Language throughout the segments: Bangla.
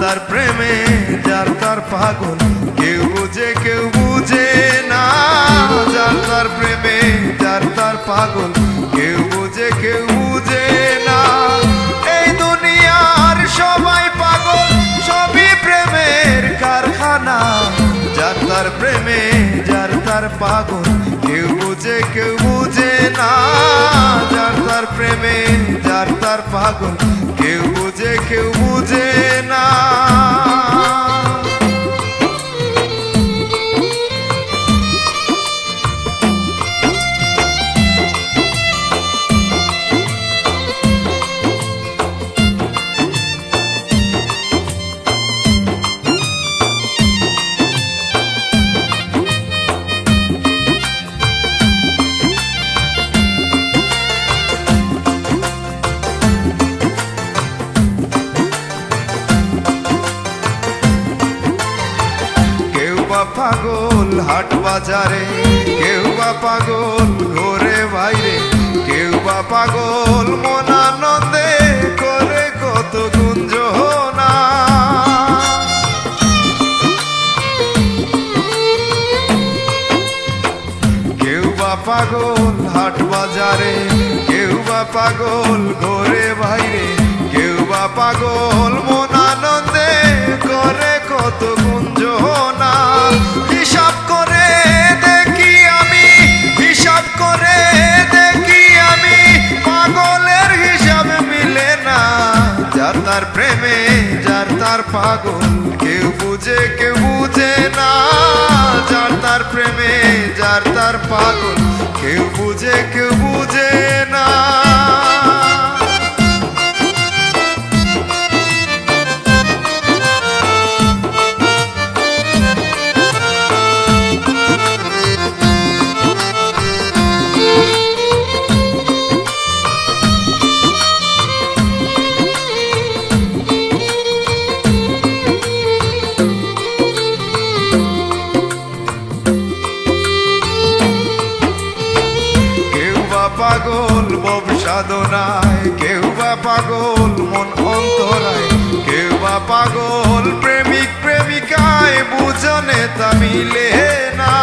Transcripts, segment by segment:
তার প্রেমে যার তার পাগল কেউ বুঝে না যার তার প্রেমে যার তার পাগল কেউ বুঝে না এই দুনিয়ার সবাই পাগল সবই প্রেমের কারখানা যার তার প্রেমে যার তার পাগল কেউ বুঝে না যার তার প্রেমে যার তার পাগল কেউ বুঝে না পাগল হাট বাজারে কেউ বা পাগল ঘরে বাইরে কেউ বা পাগল মন আনন্দে করে কত গুঞ্জনা কেউ বা পাগল হাট বাজারে কেউ বা পাগল ঘরে বাইরে কেউ বা পাগল মন আনন্দে করে কত গুঞ্জনা হিসাব করে দেখি আমি পাগলের হিসাব মিলে না যার তার প্রেমে যার তার পাগল কেউ বুঝে না যার তার প্রেমে যার তার পাগল কেউ বুঝে না পাগল বব সাধনায় কেউ বা পাগল মন অন্তরায় কেউ বা পাগল প্রেমিক প্রেমিকায় বুঝনে তা মিলে না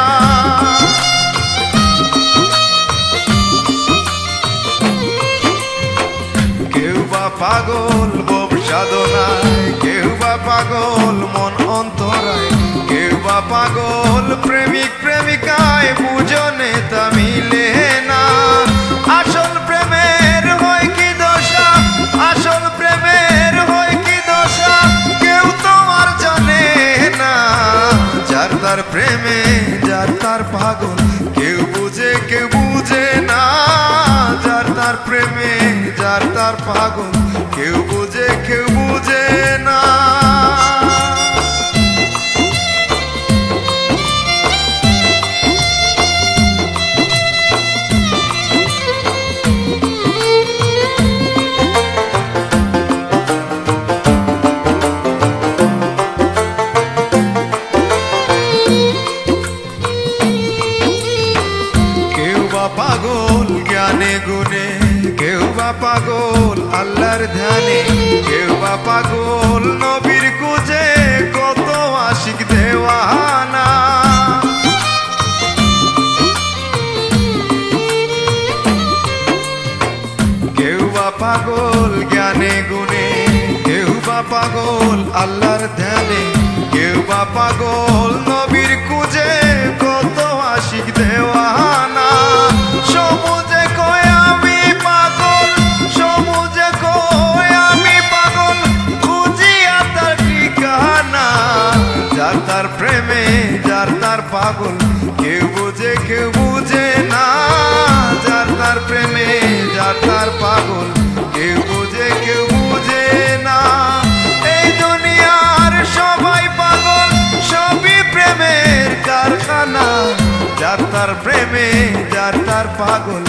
কেউ বা পাগল বব সাধনায় কেউ বা পাগল মন অন্তরায় কেউ বা পাগল প্রেমিক প্রেমিকায় বুঝনে তা মিলে না আসল প্রেমের হয় কি দশা আসল প্রেমের হয় কি দশা কেউ তোমার জানে না যার তার প্রেমে যার তার পাগল কেউ বুঝে না যার তার প্রেমে যার তার পাগল কেউ বুঝে না পাগল জ্ঞানে গুণে কেউ বা পাগল আল্লাহর ধ্যানে কেউ বা পাগল নবীর খুঁজে কত আশিক দেওয়ানা কেউ বা পাগল জ্ঞানে গুণে কেউ বা পাগল আল্লাহর ধ্যানে কেউ বা পাগল নবীর খুঁজে কত আশিক দেওয়ানা সমুজে কয় আমি পাগল খুঁজিয়া তার ঠিকানা যার তার প্রেমে যার তার পাগল কেউ বুঝে না যার তার প্রেমে যার তার পাগল কেউ বুঝে না এই দুনিয়ার সবাই পাগল সবই প্রেমের কারখানা যার তার প্রেমে যার তার পাগল